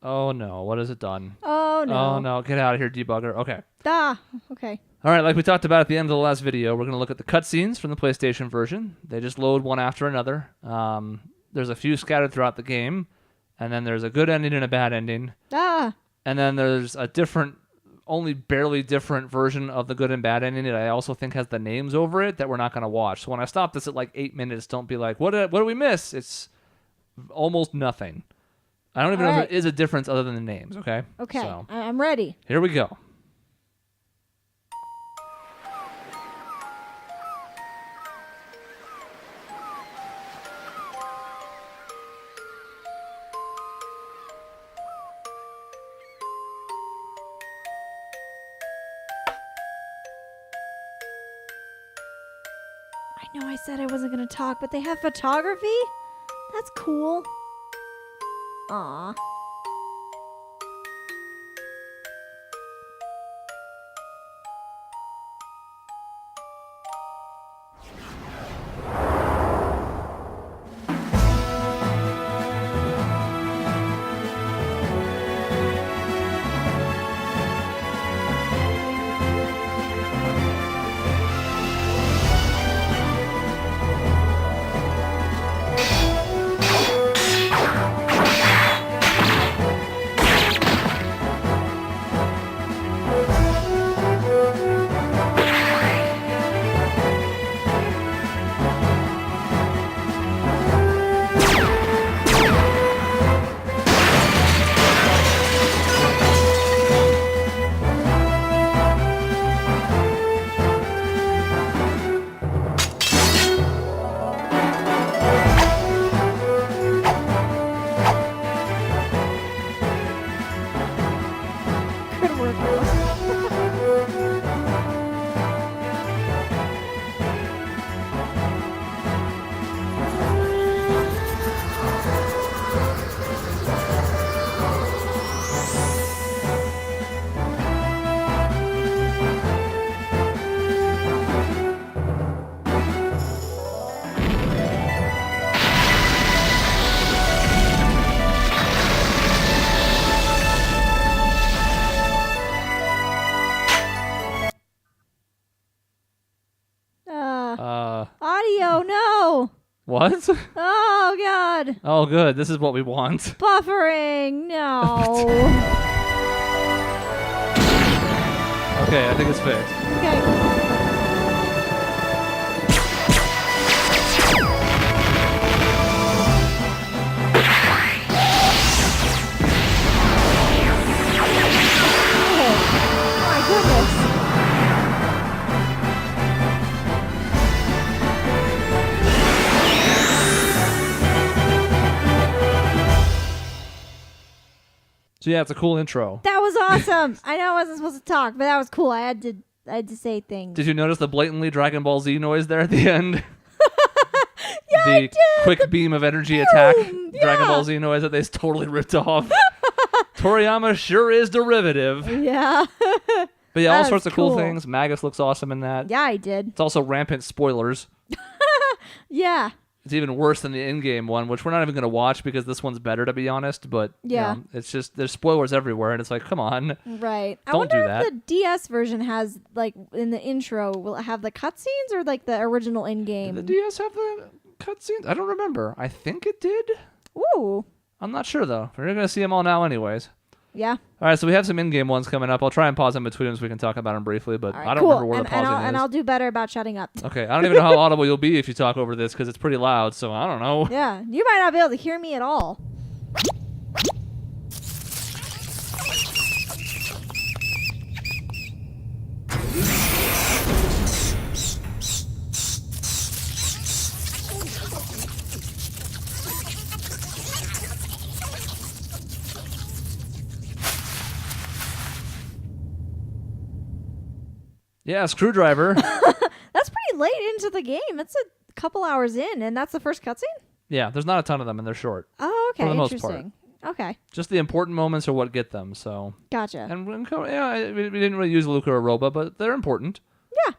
Oh, no. What has it done? Oh, no. Oh, no. Get out of here, debugger. Okay. Okay. All right, like we talked about at the end of the last video, we're going to look at the cutscenes from the PlayStation version. They just load one after another. There's a few scattered throughout the game, and then there's a good ending and a bad ending. And then there's a different, only barely different version of the good and bad ending that I also think has the names over it that we're not going to watch. So when I stop this at like 8 minutes, don't be like, what do we miss? It's almost nothing. I don't even know if there is a difference other than the names, okay? Okay, so, I'm ready. Here we go. I know I said I wasn't going to talk, but they have photography? That's cool. Aw. Good work, audio, no. What? Oh, God. Oh, good. This is what we want. Buffering, no. Okay, I think it's fixed. Okay. Oh, my goodness. So yeah, it's a cool intro. That was awesome. I know I wasn't supposed to talk, but that was cool. I had to say things. Did you notice the blatantly Dragon Ball Z noise there at the end? Yeah, the I did. quick beam of energy attack Yeah. Dragon Ball Z noise that they totally ripped off. Toriyama sure is derivative. Yeah. But yeah, all That sorts was of cool cool. things. Magus looks awesome in that. Yeah, I did. It's also rampant spoilers. Yeah. It's even worse than the in-game one, which we're not even going to watch because this one's better, to be honest. But Yeah. you know, it's just there's spoilers everywhere, and it's like, come on. Right. I Don't wonder do if that. the DS version has, like, in the intro, will it have the cutscenes or, like, the original in-game? Did the DS have the cutscenes? I don't remember. I think it did. Ooh. I'm not sure, though. We're going to see them all now anyways. Yeah. All right, so we have some in-game ones coming up. I'll try and pause in between them so we can talk about them briefly, but All right, I don't cool. remember where the pausing is. And I'll do better about shutting up. Okay, I don't even know how audible you'll be if you talk over this because it's pretty loud, so I don't know. Yeah. You might not be able to hear me at all. Yeah, Screwdriver. That's pretty late into the game. It's a couple hours in, and that's the first cutscene? Yeah, there's not a ton of them, and they're short. Oh, okay. For the most Interesting. Okay. Just the important moments are what get them, so... Gotcha. And yeah, we didn't really use Luca or Roba, but they're important. Yeah.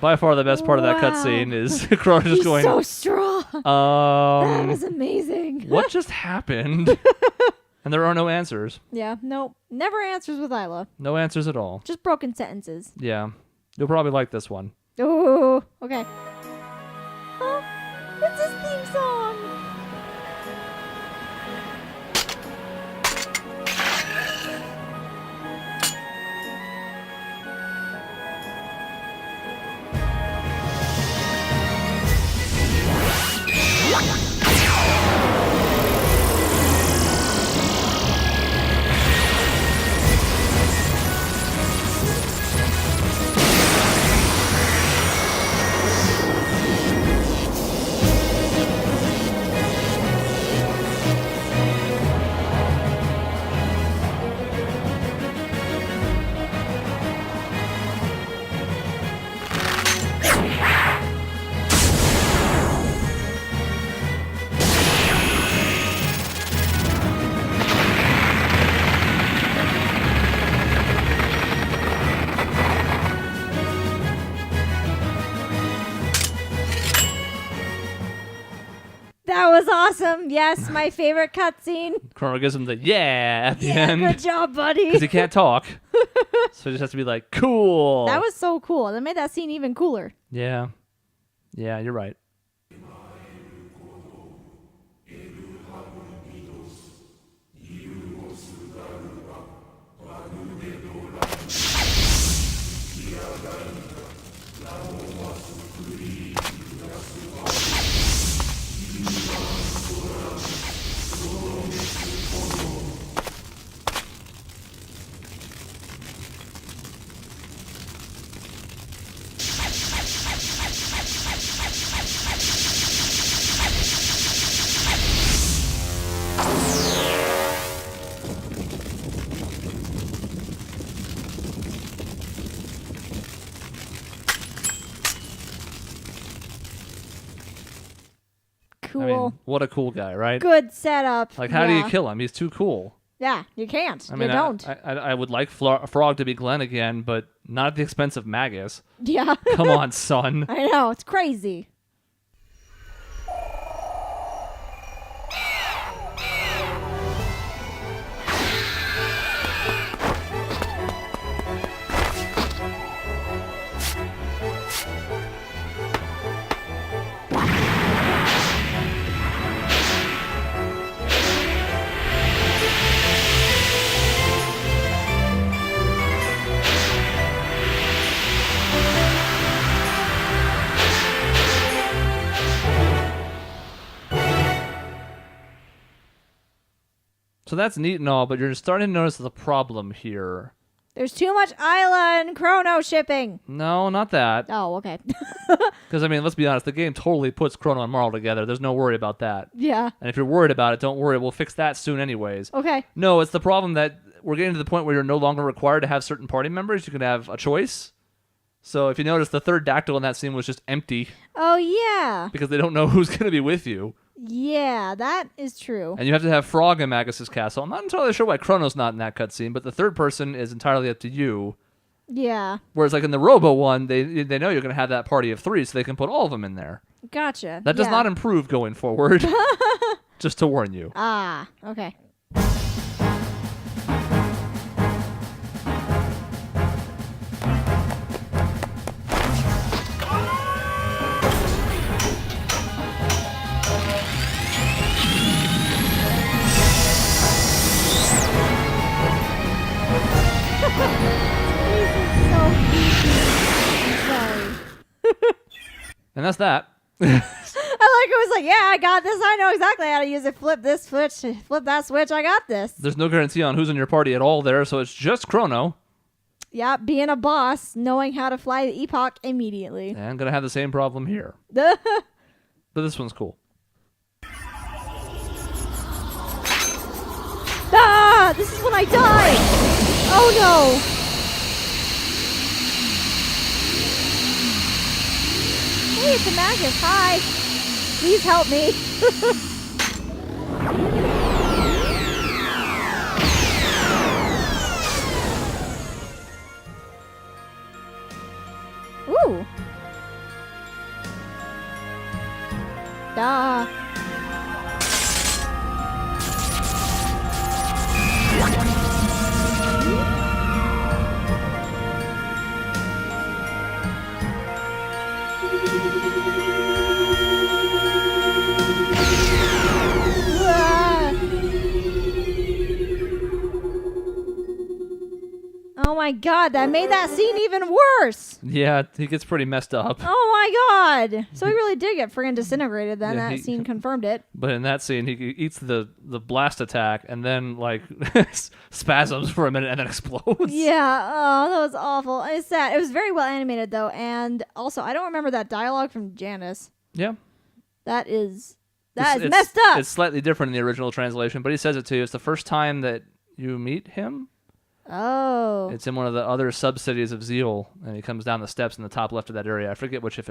By far the best part of that cutscene is Chrono just He's going. so strong. That was amazing. What just happened? And there are no answers. Yeah, nope. Never answers with Isla. No answers at all. Just broken sentences. Yeah. You'll probably like this one. Ooh, okay. Oh, it's his theme song. That was awesome. Yes, my favorite cutscene. Chrono gives him the at the end. Good job, buddy. Because he can't talk. So he just has to be like, cool. That was so cool. That made that scene even cooler. Yeah. Yeah, you're right. Cool. I mean, what a cool guy, right? Good setup. Like, how do you kill him? He's too cool. Yeah, you can't. I mean, you don't. I would like Frog to be Glenn again, but not at the expense of Magus. Yeah. Come on, son. I know. It's crazy. So that's neat and all, but you're starting to notice the problem here. There's too much Isla and Chrono shipping. No, not that. Oh, okay. Because, I mean, let's be honest, the game totally puts Chrono and Marl together. There's no worry about that. Yeah. And if you're worried about it, don't worry. We'll fix that soon anyways. Okay. No, it's the problem that we're getting to the point where you're no longer required to have certain party members. You can have a choice. So if you notice, the third dactyl in that scene was just empty. Oh, yeah. Because they don't know who's going to be with you. Yeah, that is true. And you have to have Frog in Magus's castle. I'm not entirely sure why Chrono's not in that cutscene, but the third person is entirely up to you. Yeah. Whereas, like in the Robo one, they know you're going to have that party of 3, so they can put all of them in there. Gotcha. That does not improve going forward. Just to warn you. Ah, okay. And that's that. I like it was like, yeah, I got this. I know exactly how to use it. Flip this switch, flip that switch. I got this. There's no guarantee on who's in your party at all there, so it's just Chrono. Yeah, being a boss, knowing how to fly the Epoch immediately. And I'm going to have the same problem here. But this one's cool. Ah, this is when I die. Oh no. Hey, it's a Magus. Hi. Please help me. Ooh. Duh. Oh my god, that made that scene even worse. Yeah, he gets pretty messed up. Oh my god. So he really did get friggin' disintegrated then. Yeah, that scene confirmed it. But in that scene, he eats the blast attack and then, like, spasms for a minute and then explodes. Yeah, oh, that was awful. It's sad. It was very well animated, though. And also, I don't remember that dialogue from Janice. Yeah. That is messed up. It's slightly different in the original translation, but he says it too. It's the first time that you meet him. Oh. It's in one of the other sub-cities of Zeal, and he comes down the steps in the top left of that area. I forget which, in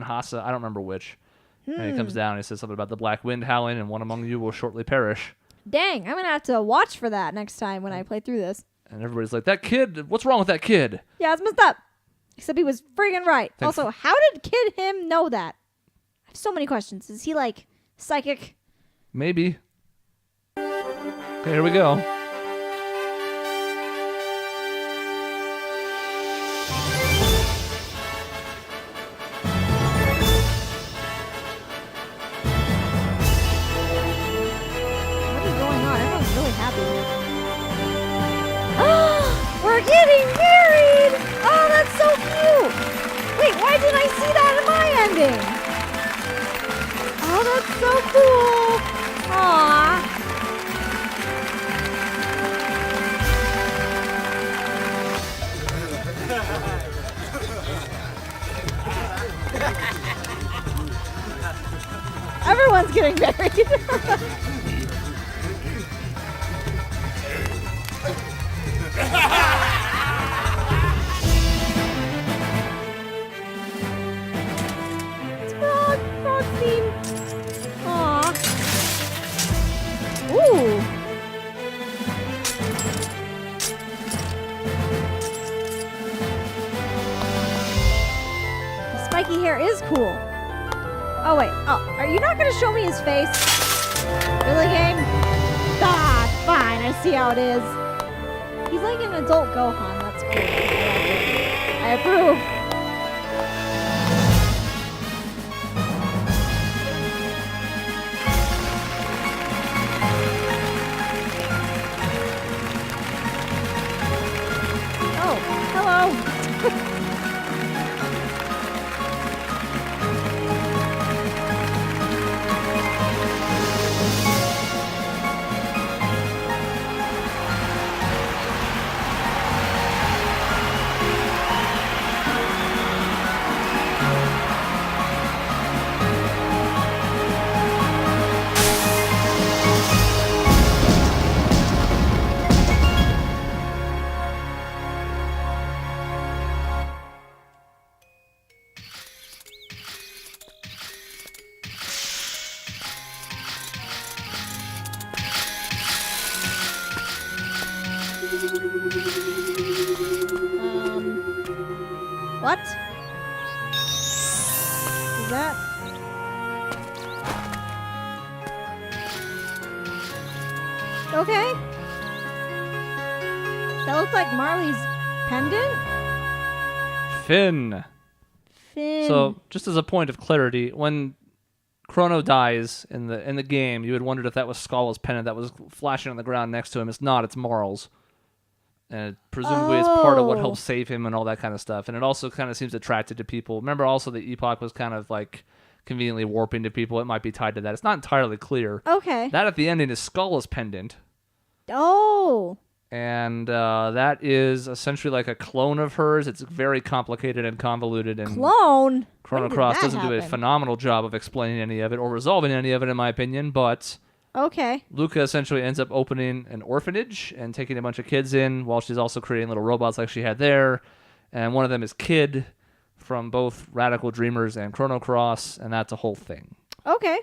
Hassa, I don't remember which. And he comes down and he says something about the black wind howling, and one among you will shortly perish. Dang, I'm going to have to watch for that next time when I play through this. And everybody's like, that kid, what's wrong with that kid? Yeah, it's messed up. Except he was friggin' right. Also, how did Kid Him know that? I have so many questions. Is he, like, psychic? Maybe. Okay, here we go. We're getting married! Oh, that's so cute! Wait, why didn't I see that in my ending? Oh, that's so cool! Aww. Everyone's getting married. Frog theme. Aww. Ooh. The spiky hair is cool. Oh wait. Oh, are you not gonna show me his face? Really, game? Ah, fine. I see how it is. He's like an adult Gohan. That's cool. I approve. Oh, hello. What? Is that? Okay. That looks like Marley's pendant? Finn. So, just as a point of clarity, when Chrono dies in the game, you had wondered if that was Skull's pendant that was flashing on the ground next to him. It's not. It's Marl's. And presumably it's part of what helps save him and all that kind of stuff. And it also kind of seems attracted to people. Remember also the Epoch was kind of like conveniently warping to people. It might be tied to that. It's not entirely clear. Okay. That at the ending is Skull's pendant. Oh. And that is essentially like a clone of hers. It's very complicated and convoluted. And Clone? Chrono Cross doesn't do a phenomenal job of explaining any of it or resolving any of it, in my opinion. But okay, Luca essentially ends up opening an orphanage and taking a bunch of kids in while she's also creating little robots like she had there. And one of them is Kid from both Radical Dreamers and Chrono Cross, and that's a whole thing. Okay.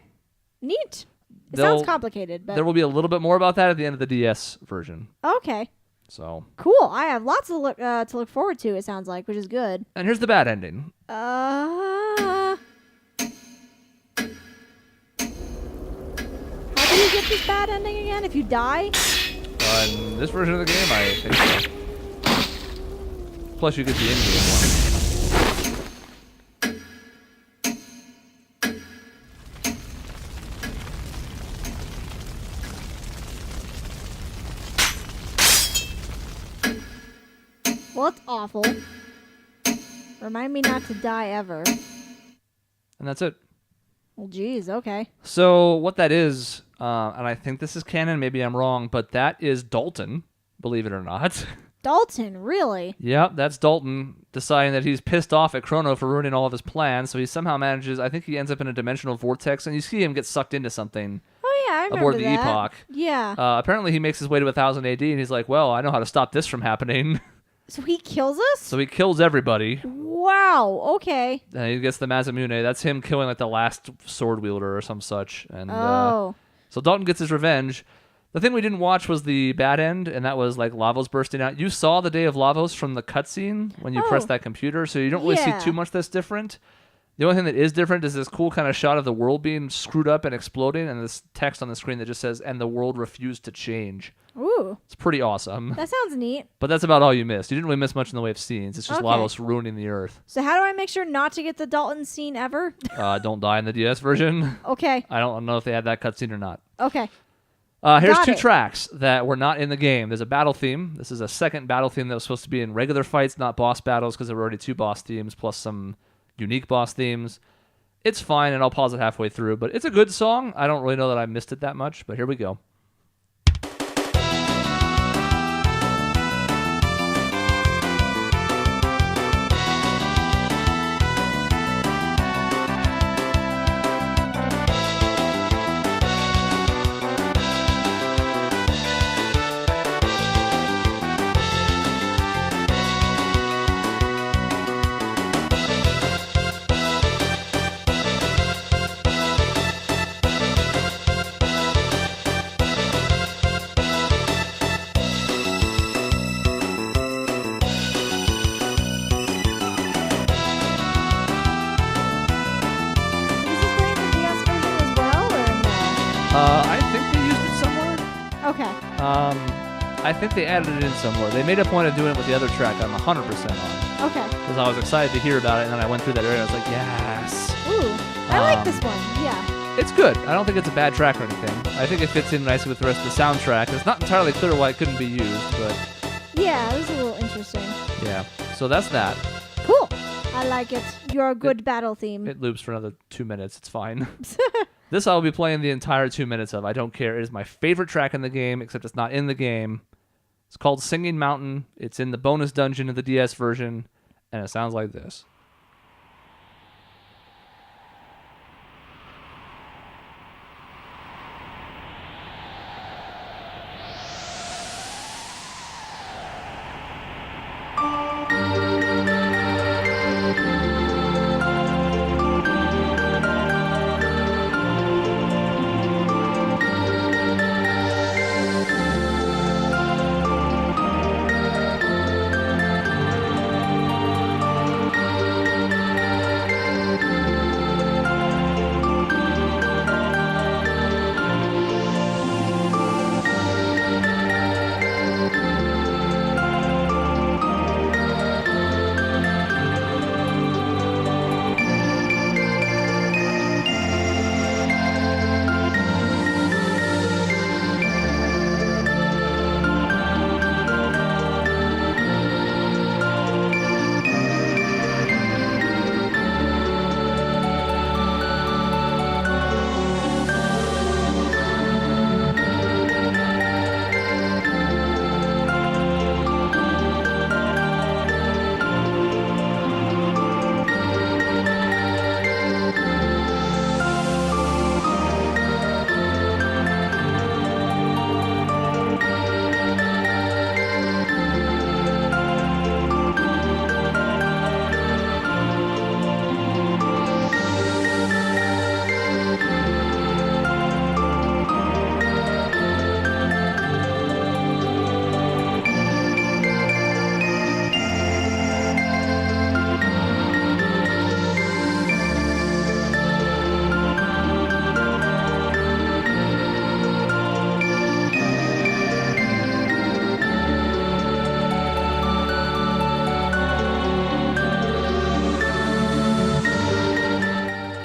Neat. It sounds complicated, but there will be a little bit more about that at the end of the DS version. Okay. So cool. I have lots to look forward to. It sounds like, which is good. And here's the bad ending. get this bad ending again if you die? In this version of the game, I think so. Plus, you get the in-game one. Well, it's awful. Remind me not to die ever. And that's it. Well, geez, okay. So what that is, and I think this is canon, maybe I'm wrong, but that is Dalton, believe it or not. Dalton, really? Yep, that's Dalton deciding that he's pissed off at Chrono for ruining all of his plans, so he somehow manages, I think he ends up in a dimensional vortex, and you see him get sucked into something Oh, yeah, I remember aboard the that. Epoch. Yeah. Apparently he makes his way to 1000 AD, and he's like, well, I know how to stop this from happening. So he kills us? So he kills everybody. Wow, okay. And he gets the Mazamune. That's him killing like the last sword wielder or some such. And Oh. so Dalton gets his revenge. The thing we didn't watch was the bad end, and that was like Lavos bursting out. You saw the Day of Lavos from the cutscene when you press that computer, so you don't really see too much that's different. The only thing that is different is this cool kind of shot of the world being screwed up and exploding, and this text on the screen that just says, "And the world refused to change." Ooh. It's pretty awesome. That sounds neat. But that's about all you missed. You didn't really miss much in the way of scenes. It's just Okay. Lavos ruining the Earth. So how do I make sure not to get the Dalton scene ever? Don't die in the DS version. Okay. I don't know if they had that cutscene or not. Okay. Here's Got two it. tracks that were not in the game. There's a battle theme. This is a second battle theme that was supposed to be in regular fights, not boss battles, because there were already 2 boss themes plus some unique boss themes. It's fine, and I'll pause it halfway through, but it's a good song. I don't really know that I missed it that much, but here we go. I think they used it somewhere. Okay. I think they added it in somewhere. They made a point of doing it with the other track I'm 100% on. Okay. Because I was excited to hear about it, and then I went through that area and I was like, yes. Ooh. I like this one. Yeah. It's good. I don't think it's a bad track or anything. I think it fits in nicely with the rest of the soundtrack. It's not entirely clear why it couldn't be used, but Yeah, it was a little interesting. yeah. So that's that. Cool. I like it. You're a good battle theme. It loops for another 2 minutes. It's fine. This I will be playing the entire 2 minutes of. I don't care. It is my favorite track in the game, except it's not in the game. It's called Singing Mountain. It's in the bonus dungeon of the DS version, and it sounds like this.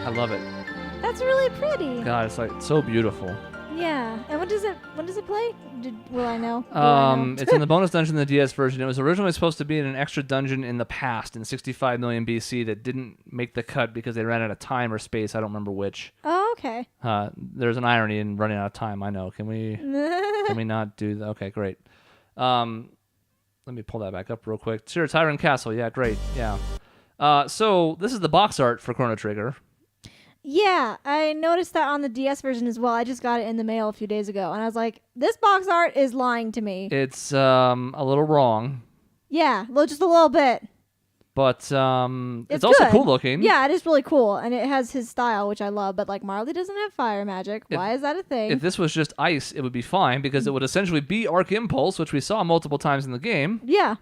I love it. That's really pretty. God, it's like so beautiful. Yeah. And when does it play? Will I know? Do I know? It's in the bonus dungeon in the DS version. It was originally supposed to be in an extra dungeon in the past in 65 million BC that didn't make the cut because they ran out of time or space. I don't remember which. Oh, okay. There's an irony in running out of time. I know. Can we not do that? Okay, great. Let me pull that back up real quick. Sure, Tyrant Castle. Yeah, great. Yeah. So this is the box art for Chrono Trigger. Yeah, I noticed that on the DS version as well. I just got it in the mail a few days ago, and I was like, this box art is lying to me. It's a little wrong. Yeah, just a little bit. But it's also good. cool looking. Yeah, it is really cool, and it has his style, which I love. But like Marley doesn't have fire magic. Why is that a thing? If this was just ice, it would be fine because it would essentially be Arc Impulse, which we saw multiple times in the game. Yeah.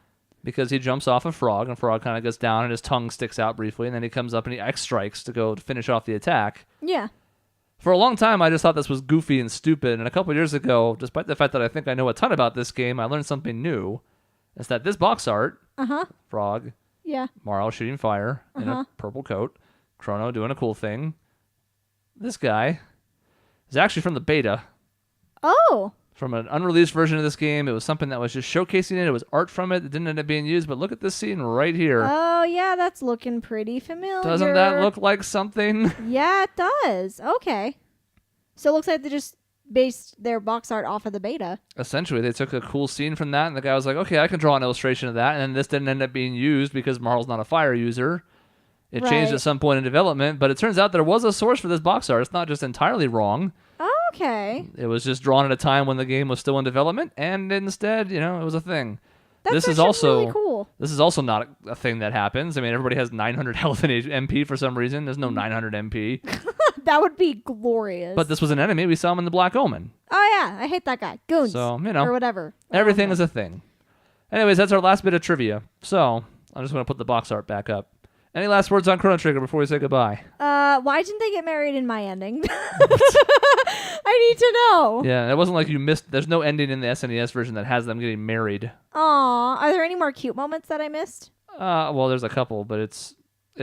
Because he jumps off a frog, and frog kind of goes down, and his tongue sticks out briefly, and then he comes up and he X strikes to go finish off the attack. Yeah. For a long time, I just thought this was goofy and stupid, and a couple years ago, despite the fact that I think I know a ton about this game, I learned something new. It's that this box art, frog, yeah, Marl shooting fire in a purple coat, Chrono doing a cool thing. This guy is actually from the beta. Oh. From an unreleased version of this game. It was something that was just showcasing it. It was art from it. It didn't end up being used, but look at this scene right here. Oh, yeah, that's looking pretty familiar. Doesn't that look like something? Yeah, it does. Okay. So it looks like they just based their box art off of the beta. Essentially, they took a cool scene from that, and the guy was like, okay, I can draw an illustration of that, and then this didn't end up being used because Marl's not a fire user. It changed at some point in development, but it turns out there was a source for this box art. It's not just entirely wrong. Okay. It was just drawn at a time when the game was still in development, and instead, it was a thing. That's really cool. This is also not a thing that happens. I mean, everybody has 900 health and MP for some reason. There's no 900 MP. That would be glorious. But this was an enemy. We saw him in the Black Omen. Oh, yeah. I hate that guy. Goons. So, or whatever. Everything is a thing. Anyways, that's our last bit of trivia. So, I'm just going to put the box art back up. Any last words on Chrono Trigger before we say goodbye? Why didn't they get married in my ending? I need to know. Yeah, it wasn't like you missed. There's no ending in the SNES version that has them getting married. Aw, are there any more cute moments that I missed? Well, there's a couple, but it's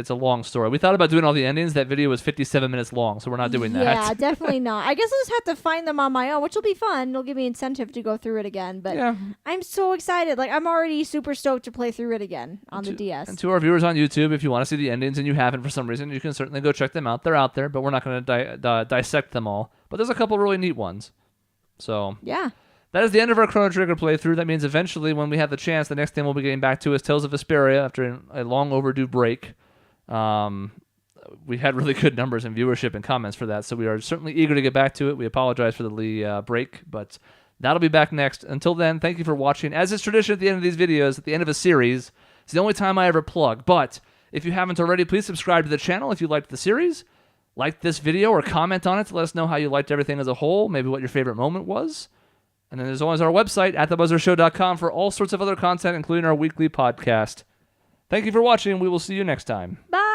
a long story. We thought about doing all the endings. That video was 57 minutes long, so we're not doing that. Yeah, definitely not. I guess I'll just have to find them on my own, which will be fun. It'll give me incentive to go through it again. But yeah. I'm so excited. Like, I'm already super stoked to play through it again on the DS. And to our viewers on YouTube, if you want to see the endings and you haven't for some reason, you can certainly go check them out. They're out there, but we're not going to dissect them all. But there's a couple really neat ones. So yeah. That is the end of our Chrono Trigger playthrough. That means eventually, when we have the chance, the next thing we'll be getting back to is Tales of Vesperia after a long overdue break. We had really good numbers and viewership and comments for that, so we are certainly eager to get back to it. We apologize for the break, but that'll be back next. Until then, thank you for watching. As is tradition at the end of these videos, at the end of a series, it's the only time I ever plug. But if you haven't already, please subscribe to the channel if you liked the series. Like this video or comment on it to let us know how you liked everything as a whole, maybe what your favorite moment was. And then there's always our website, atthebuzzershow.com, for all sorts of other content, including our weekly podcast. Thank you for watching. We will see you next time. Bye.